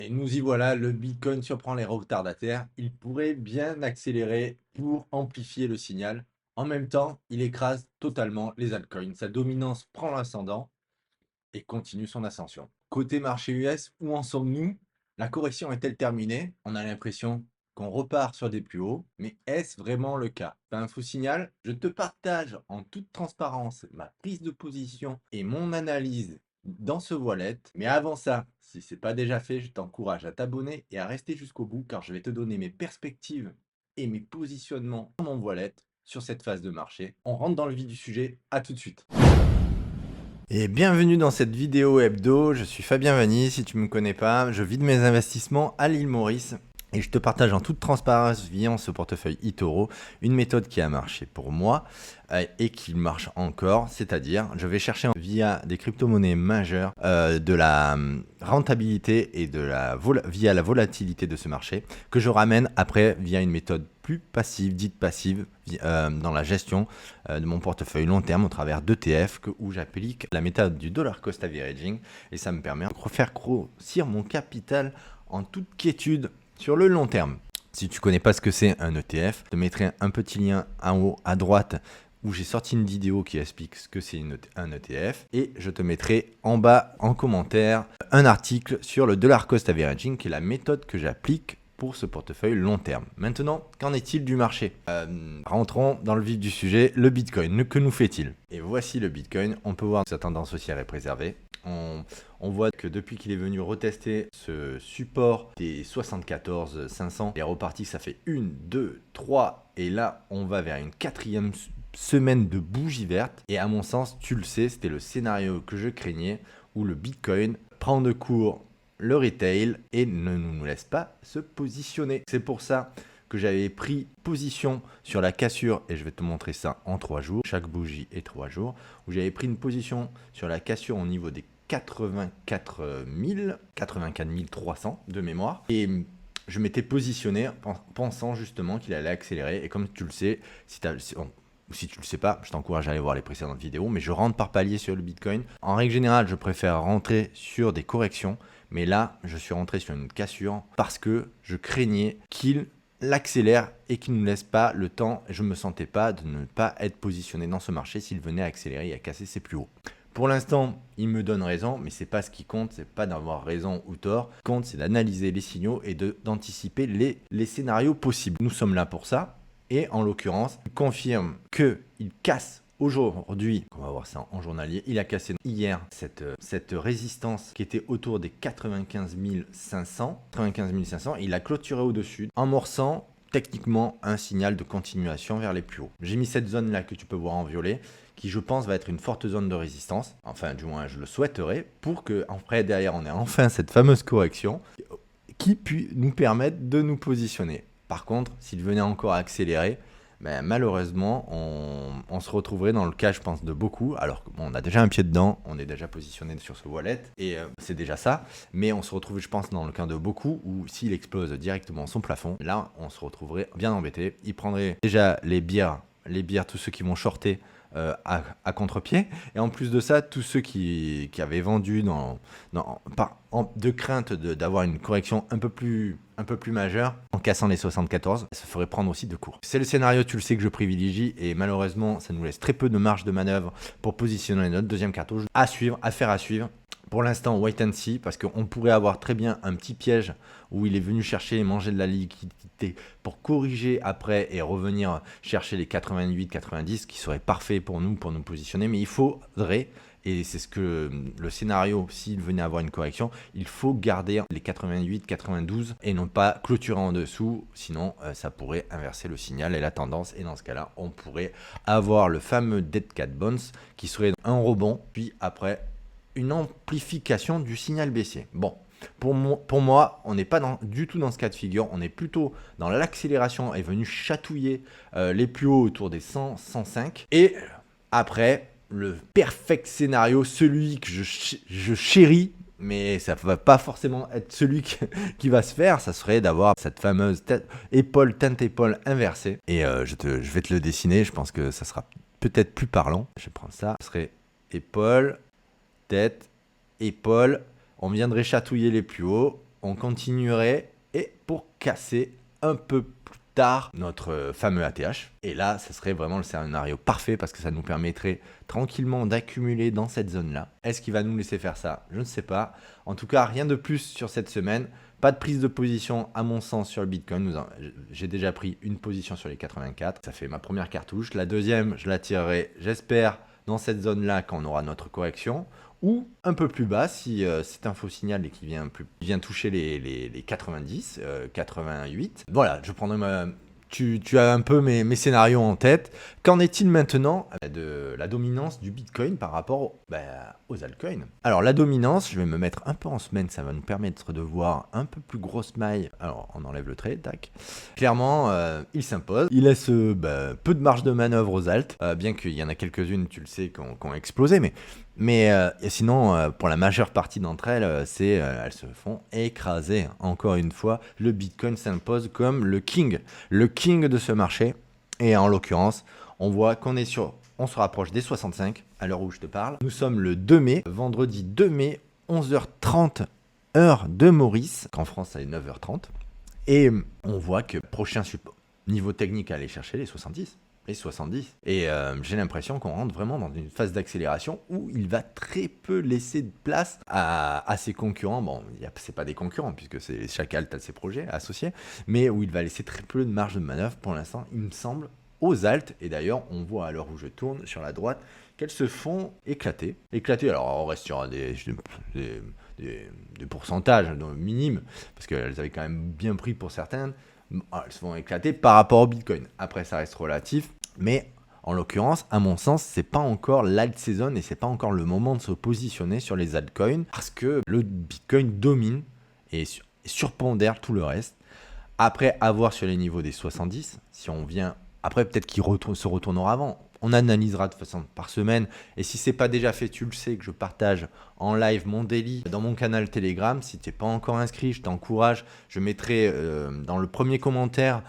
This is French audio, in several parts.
Et nous y voilà, le Bitcoin surprend les retardataires. Il pourrait bien accélérer pour amplifier le signal. En même temps, il écrase totalement les altcoins. Sa dominance prend l'ascendant et continue son ascension. Côté marché US, où en sommes-nous? La correction est-elle terminée? On a l'impression qu'on repart sur des plus hauts, mais est-ce vraiment le cas? T'as un faux signal? Je te partage en toute transparence ma prise de position et mon analyse dans ce wallet. Mais avant ça, si ce n'est pas déjà fait, je t'encourage à t'abonner et à rester jusqu'au bout car je vais te donner mes perspectives et mes positionnements dans mon wallet sur cette phase de marché. On rentre dans le vif du sujet, à tout de suite. Et bienvenue dans cette vidéo hebdo, je suis Fabien Vanny, si tu ne me connais pas, je vide mes investissements à l'île Maurice et je te partage en toute transparence via ce portefeuille eToro une méthode qui a marché pour moi et qui marche encore, c'est-à-dire je vais chercher via des crypto-monnaies majeures de la rentabilité et via la volatilité de ce marché que je ramène après via une méthode plus passive, dite passive, dans la gestion de mon portefeuille long terme au travers d'ETF où j'applique la méthode du dollar cost averaging et ça me permet de faire grossir mon capital en toute quiétude sur le long terme. Si tu ne connais pas ce que c'est un ETF, je te mettrai un petit lien en haut à droite où j'ai sorti une vidéo qui explique ce que c'est un ETF et je te mettrai en bas en commentaire un article sur le dollar cost averaging qui est la méthode que j'applique pour ce portefeuille long terme. Maintenant, qu'en est-il du marché? Rentrons dans le vif du sujet, le Bitcoin, que nous fait-il? Et voici le Bitcoin, on peut voir que sa tendance haussière est préservée. On voit que depuis qu'il est venu retester ce support des 74 500, il est reparti, ça fait 1, 2, 3, et là on va vers une quatrième semaine de bougie verte. Et à mon sens, tu le sais, c'était le scénario que je craignais, où le Bitcoin prend de court le retail et ne nous laisse pas se positionner. C'est pour ça que j'avais pris position sur la cassure, et je vais te montrer ça en 3 jours, chaque bougie est 3 jours, où j'avais pris une position sur la cassure au niveau des 84 000, 84 300 de mémoire, et je m'étais positionné pensant justement qu'il allait accélérer, et comme tu le sais, si tu le sais pas, je t'encourage à aller voir les précédentes vidéos, mais je rentre par palier sur le Bitcoin. En règle générale, je préfère rentrer sur des corrections, mais là, je suis rentré sur une cassure parce que je craignais qu'il l'accélère et qu'il ne nous laisse pas le temps. Je ne me sentais pas de ne pas être positionné dans ce marché s'il venait à accélérer et à casser ses plus hauts. Pour l'instant, il me donne raison, mais c'est pas ce qui compte, c'est pas d'avoir raison ou tort. Ce qui compte, c'est d'analyser les signaux et d'anticiper les scénarios possibles. Nous sommes là pour ça. Et en l'occurrence, il confirme qu'il casse aujourd'hui, on va voir ça en journalier, il a cassé hier cette résistance qui était autour des 95 500. 95 500, il a clôturé au-dessus, amorçant techniquement un signal de continuation vers les plus hauts. J'ai mis cette zone-là que tu peux voir en violet, qui je pense va être une forte zone de résistance, enfin du moins je le souhaiterais, pour que après derrière on ait enfin cette fameuse correction qui puisse nous permettre de nous positionner. Par contre, s'il venait encore à accélérer, ben, malheureusement, on se retrouverait dans le cas, je pense, de beaucoup. Alors qu'on a déjà un pied dedans, on est déjà positionné sur ce wallet, et c'est déjà ça. Mais on se retrouve, je pense, dans le cas de beaucoup, où s'il explose directement son plafond, là, on se retrouverait bien embêté. Il prendrait déjà les bières, tous ceux qui vont shorter à contre-pied. Et en plus de ça, tous ceux qui avaient vendu de crainte d'avoir une correction un peu plus majeure, en cassant les 74, ça ferait prendre aussi de cours. C'est le scénario, tu le sais, que je privilégie, et malheureusement, ça nous laisse très peu de marge de manœuvre pour positionner notre deuxième cartouche. À suivre, à faire à suivre. Pour l'instant, wait and see, parce qu'on pourrait avoir très bien un petit piège où il est venu chercher et manger de la liquidité pour corriger après et revenir chercher les 88-90, qui serait parfait pour nous positionner. Mais il faudrait, et c'est ce que le scénario, s'il venait avoir une correction, il faut garder les 88-92 et non pas clôturer en dessous, sinon ça pourrait inverser le signal et la tendance, et dans ce cas-là, on pourrait avoir le fameux Dead Cat Bounce qui serait un rebond, puis après une amplification du signal baissier. Bon, pour moi, on n'est pas du tout dans ce cas de figure, on est plutôt dans l'accélération et venu chatouiller les plus hauts autour des 100, 105. Et après, le perfect scénario, celui que je chéris, mais ça ne va pas forcément être celui qui va se faire, ça serait d'avoir cette fameuse tente épaule inversée. Et je vais te le dessiner, je pense que ça sera peut-être plus parlant. Je vais prendre ça, ce serait épaule, tête, épaule, on viendrait chatouiller les plus hauts, on continuerait et pour casser un peu plus tard notre fameux ATH. Et là, ce serait vraiment le scénario parfait parce que ça nous permettrait tranquillement d'accumuler dans cette zone-là. Est-ce qu'il va nous laisser faire ça? Je ne sais pas. En tout cas, rien de plus sur cette semaine. Pas de prise de position à mon sens sur le Bitcoin. J'ai déjà pris une position sur les 84. Ça fait ma première cartouche. La deuxième, je la tirerai, j'espère, dans cette zone-là quand on aura notre correction. Ou un peu plus bas si c'est un faux signal et qu'il vient toucher les 90, 88. Voilà, je prendrai Tu as un peu mes scénarios en tête. Qu'en est-il maintenant de la dominance du Bitcoin par rapport aux altcoins? Alors la dominance, je vais me mettre un peu en semaine, ça va nous permettre de voir un peu plus grosse maille. Alors on enlève le trait, tac. Clairement, il s'impose. Il laisse peu de marge de manœuvre aux alts, bien qu'il y en a quelques-unes, tu le sais, qui ont explosé, mais sinon, pour la majeure partie d'entre elles, elles se font écraser. Encore une fois, le Bitcoin s'impose comme le king de ce marché. Et en l'occurrence, on voit on se rapproche des 65 à l'heure où je te parle. Nous sommes le 2 mai, vendredi 2 mai, 11h30, heure de Maurice, qu'en France, ça est 9h30. Et on voit que prochain niveau technique à aller chercher les 70. Les 70. Et j'ai l'impression qu'on rentre vraiment dans une phase d'accélération où il va très peu laisser de place à ses concurrents. Bon, c'est pas des concurrents puisque chaque alt a ses projets associés, mais où il va laisser très peu de marge de manœuvre pour l'instant, il me semble, aux alts. Et d'ailleurs, on voit à l'heure où je tourne sur la droite qu'elles se font éclater. Alors, on reste sur des pourcentages minimes parce qu'elles avaient quand même bien pris pour certaines. Elles se vont éclater par rapport au Bitcoin. Après, ça reste relatif, mais en l'occurrence, à mon sens, c'est pas encore l'alt season et c'est pas encore le moment de se positionner sur les altcoins parce que le Bitcoin domine et surpondère tout le reste. Après, à voir sur les niveaux des 70, si on vient. Après, peut-être qu'il se retournera avant. On analysera de façon par semaine. Et si c'est pas déjà fait, tu le sais que je partage en live mon daily dans mon canal Telegram. Si tu n'es pas encore inscrit, je t'encourage. Je mettrai dans le premier commentaire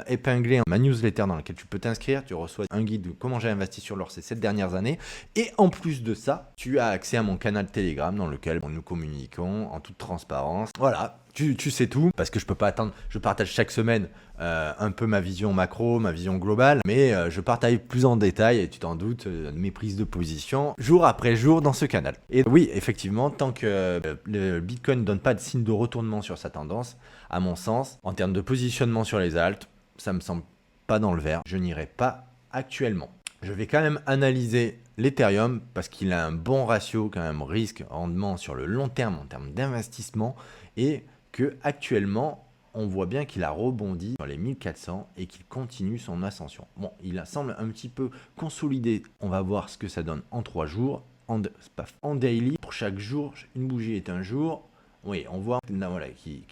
épinglé ma newsletter dans laquelle tu peux t'inscrire. Tu reçois un guide de comment j'ai investi sur l'or ces 7 dernières années. Et en plus de ça, tu as accès à mon canal Telegram dans lequel nous communiquons en toute transparence. Voilà. Tu sais tout, parce que je peux pas attendre, je partage chaque semaine un peu ma vision macro, ma vision globale, mais je partage plus en détail, et tu t'en doutes, mes prises de position, jour après jour dans ce canal. Et oui, effectivement, tant que le Bitcoin ne donne pas de signe de retournement sur sa tendance, à mon sens, en termes de positionnement sur les alts, ça me semble pas dans le vert, je n'irai pas actuellement. Je vais quand même analyser l'Ethereum parce qu'il a un bon ratio quand même risque-rendement sur le long terme en termes d'investissement et que actuellement on voit bien qu'il a rebondi sur les 1400 et qu'il continue son ascension. Bon, il semble un petit peu consolidé. On va voir ce que ça donne en 3 jours, en daily. Pour chaque jour, une bougie est un jour. Oui, on voit là, voilà, qui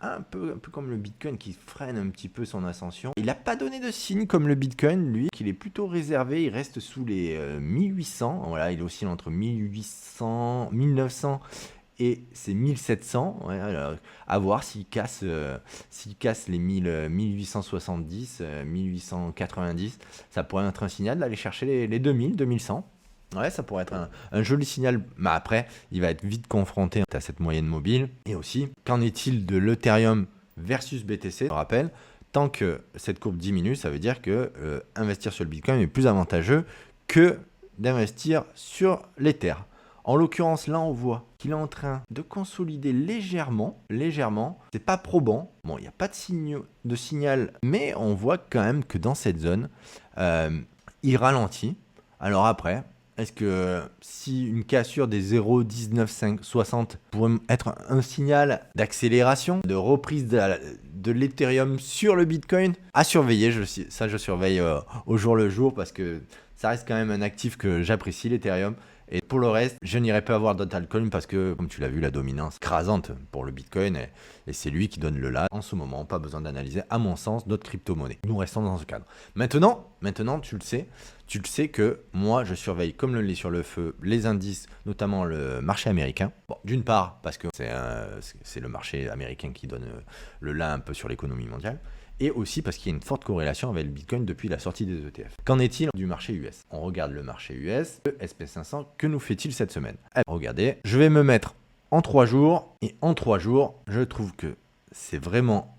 un peu comme le Bitcoin qui freine un petit peu son ascension. Il n'a pas donné de signe comme le Bitcoin, lui, qu'il est plutôt réservé. Il reste sous les 1800. Voilà, il oscille entre 1800, 1900 et c'est 1700. Ouais, alors, à voir s'il casse les 1870, 1890. Ça pourrait être un signal d'aller chercher les 2000, 2100. Ouais, ça pourrait être un joli signal. Mais après, il va être vite confronté à cette moyenne mobile. Et aussi, qu'en est-il de l'Ethereum versus BTC? Je rappelle, tant que cette courbe diminue, ça veut dire que investir sur le Bitcoin est plus avantageux que d'investir sur l'Ether. En l'occurrence, là, on voit qu'il est en train de consolider légèrement. C'est pas probant. Bon, il n'y a pas de signal, mais on voit quand même que dans cette zone, il ralentit. Alors après, est-ce que si une cassure des 0,19560 pourrait être un signal d'accélération, de reprise de l'Ethereum sur le Bitcoin? À surveiller, je surveille au jour le jour parce que ça reste quand même un actif que j'apprécie, l'Ethereum. Et pour le reste, je n'irai pas avoir d'autres altcoins parce que, comme tu l'as vu, la dominance crasante pour le Bitcoin et c'est lui qui donne le là. En ce moment, pas besoin d'analyser, à mon sens, d'autres crypto-monnaies. Nous restons dans ce cadre. Maintenant, tu le sais que moi, je surveille comme le lait sur le feu les indices, notamment le marché américain. Bon, d'une part, parce que c'est le marché américain qui donne le là un peu sur l'économie mondiale. Et aussi parce qu'il y a une forte corrélation avec le Bitcoin depuis la sortie des ETF. Qu'en est-il du marché US? On regarde le marché US, le SP500, que nous fait-il cette semaine? Regardez, je vais me mettre en 3 jours. Et en 3 jours, je trouve que c'est vraiment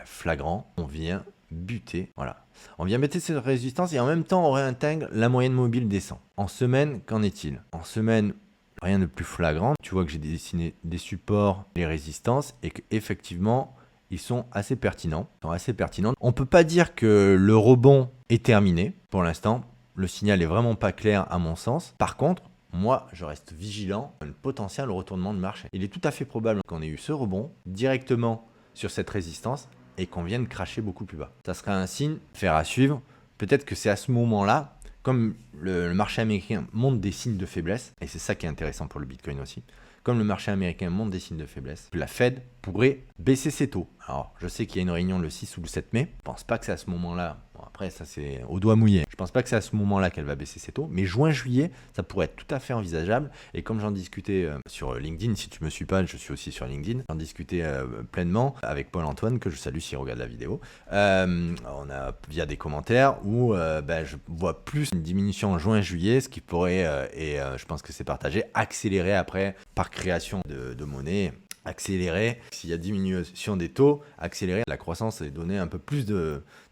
flagrant. On vient buter, voilà. On vient buter cette résistance et en même temps, on réintègre la moyenne mobile des 100. En semaine, qu'en est-il? En semaine, rien de plus flagrant. Tu vois que j'ai dessiné des supports, les résistances et qu'effectivement, ils sont assez pertinents. On ne peut pas dire que le rebond est terminé pour l'instant. Le signal est vraiment pas clair à mon sens. Par contre, moi, je reste vigilant à un potentiel retournement de marché. Il est tout à fait probable qu'on ait eu ce rebond directement sur cette résistance et qu'on vienne cracher beaucoup plus bas. Ça sera un signe, faire à suivre. Peut-être que c'est à ce moment-là, comme le marché américain montre des signes de faiblesse, et c'est ça qui est intéressant pour le Bitcoin aussi, comme le marché américain montre des signes de faiblesse, que la Fed pourrait baisser ses taux. Alors, je sais qu'il y a une réunion le 6 ou le 7 mai. Je ne pense pas que c'est à ce moment-là. Bon, après, ça, c'est au doigt mouillé. Je ne pense pas que c'est à ce moment-là qu'elle va baisser ses taux. Mais juin-juillet, ça pourrait être tout à fait envisageable. Et comme j'en discutais sur LinkedIn, si tu ne me suis pas, je suis aussi sur LinkedIn. J'en discutais pleinement avec Paul-Antoine, que je salue s'il regarde la vidéo. On a via des commentaires où je vois plus une diminution en juin-juillet, ce qui pourrait, je pense que c'est partagé, accélérer après par création de monnaie. Accélérer, s'il y a diminution des taux, accélérer la croissance et donner un peu plus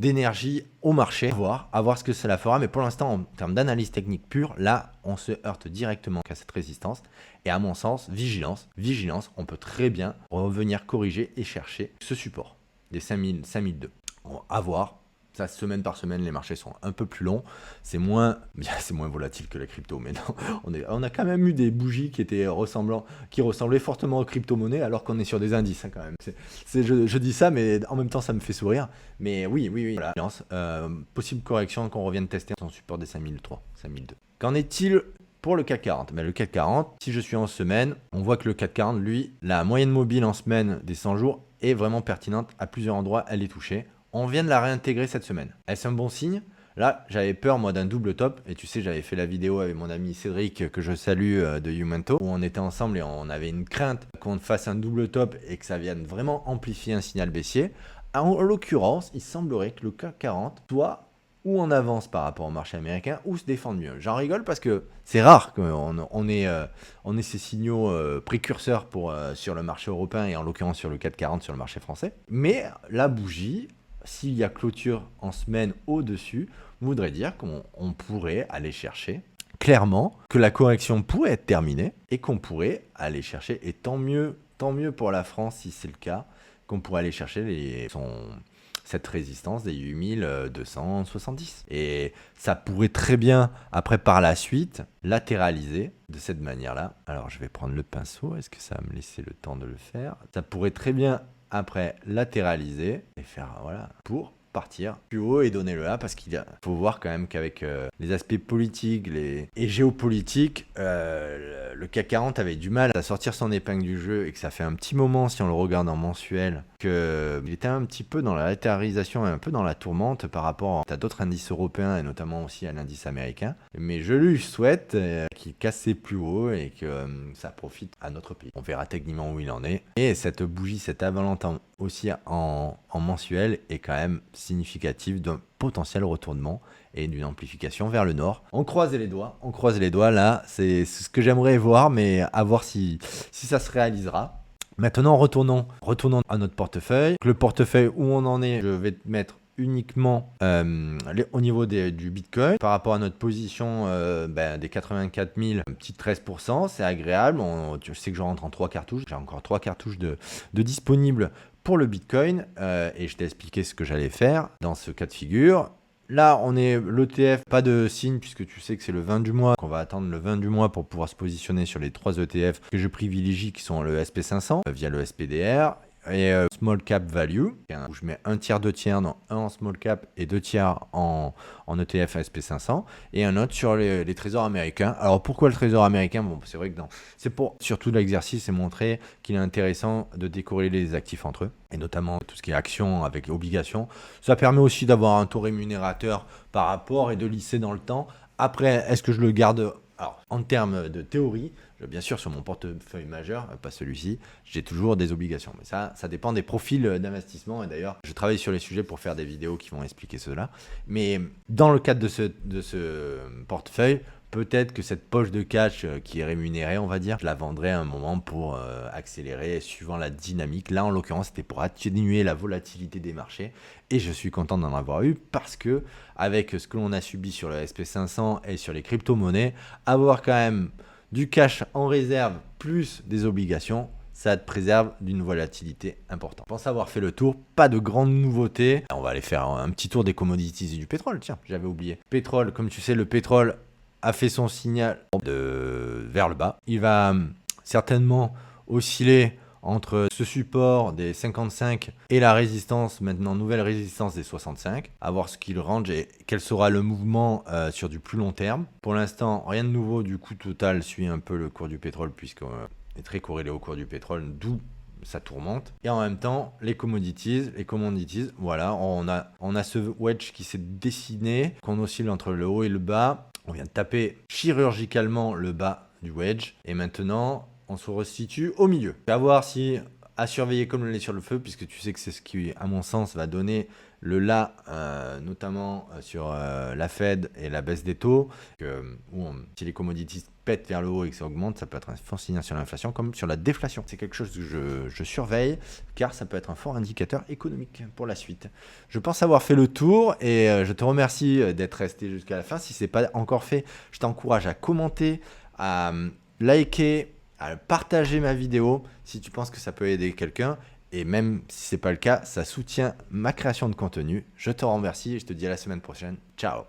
d'énergie au marché. À voir ce que cela fera, mais pour l'instant, en termes d'analyse technique pure, là, on se heurte directement à cette résistance. Et à mon sens, vigilance, on peut très bien revenir corriger et chercher ce support des 5000, 5002. À voir. Ça, semaine par semaine, les marchés sont un peu plus longs. C'est moins volatile que la crypto. Mais non, on a quand même eu des bougies qui ressemblaient fortement aux crypto-monnaies, alors qu'on est sur des indices quand même. Je dis ça, mais en même temps, ça me fait sourire. Mais oui. Voilà. Possible correction qu'on revienne tester son support des 5003, 5002. Qu'en est-il pour le CAC 40? Le CAC 40, si je suis en semaine, on voit que le CAC 40, lui, la moyenne mobile en semaine des 100 jours est vraiment pertinente. À plusieurs endroits, elle est touchée. On vient de la réintégrer cette semaine. Est-ce un bon signe? Là, j'avais peur, moi, d'un double top. Et tu sais, j'avais fait la vidéo avec mon ami Cédric, que je salue, de Umento, où on était ensemble et on avait une crainte qu'on fasse un double top et que ça vienne vraiment amplifier un signal baissier. En l'occurrence, il semblerait que le CAC 40 soit ou en avance par rapport au marché américain ou se défende mieux. J'en rigole parce que c'est rare qu'on ait ces signaux précurseurs sur le marché européen et en l'occurrence sur le CAC 40 sur le marché français. Mais la bougie, s'il y a clôture en semaine au-dessus, voudrait dire qu'on pourrait aller chercher clairement que la correction pourrait être terminée et qu'on pourrait aller chercher, et tant mieux pour la France si c'est le cas, qu'on pourrait aller chercher cette résistance des 8270. Et ça pourrait très bien, après par la suite, latéraliser de cette manière-là. Alors je vais prendre le pinceau, est-ce que ça va me laisser le temps de le faire? Ça pourrait très bien après latéraliser et faire pour partir plus haut et donner le A, parce qu'il faut voir quand même qu'avec les aspects politiques et géopolitiques, le CAC 40 avait du mal à sortir son épingle du jeu et que ça fait un petit moment, si on le regarde en mensuel, qu'il était un petit peu dans la latéralisation et un peu dans la tourmente par rapport à d'autres indices européens et notamment aussi à l'indice américain. Mais je lui souhaite qu'il casse ses plus hauts et que ça profite à notre pays. On verra techniquement où il en est. Et cette bougie, cette avalanche aussi en mensuel est quand même significative d'un potentiel retournement et d'une amplification vers le nord. On croise les doigts, là, c'est ce que j'aimerais voir, mais à voir si ça se réalisera. Maintenant, retournons à notre portefeuille. Le portefeuille où on en est, je vais te mettre uniquement au niveau du Bitcoin. Par rapport à notre position des 84 000, un petit 13%, c'est agréable. Je sais que je rentre en 3 cartouches. J'ai encore 3 cartouches de disponibles pour le Bitcoin. Et je t'ai expliqué ce que j'allais faire dans ce cas de figure. Là, on est l'ETF, pas de signe puisque tu sais que c'est le 20 du mois, qu'on va attendre le 20 du mois pour pouvoir se positionner sur les 3 ETF que je privilégie qui sont le SP500 via le SPDR et Small Cap Value, où je mets un tiers, 2 tiers dans un en Small Cap et 2 tiers en ETF SP500 et un autre sur les trésors américains. Alors pourquoi le trésor américain? Bon, c'est vrai que c'est pour surtout l'exercice et montrer qu'il est intéressant de décorréler les actifs entre eux et notamment tout ce qui est actions avec obligations. Ça permet aussi d'avoir un taux rémunérateur par rapport et de lisser dans le temps. Après, est-ce que je le garde? Alors, en termes de théorie, bien sûr, sur mon portefeuille majeur, pas celui-ci, j'ai toujours des obligations. Mais ça dépend des profils d'investissement. Et d'ailleurs, je travaille sur les sujets pour faire des vidéos qui vont expliquer cela. Mais dans le cadre de ce portefeuille, peut-être que cette poche de cash qui est rémunérée, on va dire, je la vendrai à un moment pour accélérer suivant la dynamique. Là, en l'occurrence, c'était pour atténuer la volatilité des marchés. Et je suis content d'en avoir eu parce que, avec ce que l'on a subi sur le SP500 et sur les crypto-monnaies, avoir quand même du cash en réserve plus des obligations, ça te préserve d'une volatilité importante. Je pense avoir fait le tour, pas de grandes nouveautés. On va aller faire un petit tour des commodities et du pétrole, tiens, j'avais oublié. Pétrole, comme tu sais, le pétrole a fait son signal vers le bas. Il va certainement osciller entre ce support des 55 et la résistance, maintenant nouvelle résistance des 65, à voir ce qu'il range et quel sera le mouvement sur du plus long terme. Pour l'instant, rien de nouveau, du coup Total suit un peu le cours du pétrole puisqu'on est très corrélé au cours du pétrole, d'où ça tourmente. Et en même temps, les commodities, voilà, on a ce wedge qui s'est dessiné, qu'on oscille entre le haut et le bas. On vient de taper chirurgicalement le bas du wedge et maintenant on se resitue au milieu. À voir si, à surveiller comme le lait sur le feu, puisque tu sais que c'est ce qui, à mon sens, va donner le là, notamment sur la Fed et la baisse des taux, si les commodities pètent vers le haut et que ça augmente, ça peut être un fort signal sur l'inflation comme sur la déflation. C'est quelque chose que je surveille, car ça peut être un fort indicateur économique pour la suite. Je pense avoir fait le tour et je te remercie d'être resté jusqu'à la fin. Si ce n'est pas encore fait, je t'encourage à commenter, à liker, à partager ma vidéo si tu penses que ça peut aider quelqu'un. Et même si ce n'est pas le cas, ça soutient ma création de contenu. Je te remercie et je te dis à la semaine prochaine. Ciao!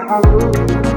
Thank you.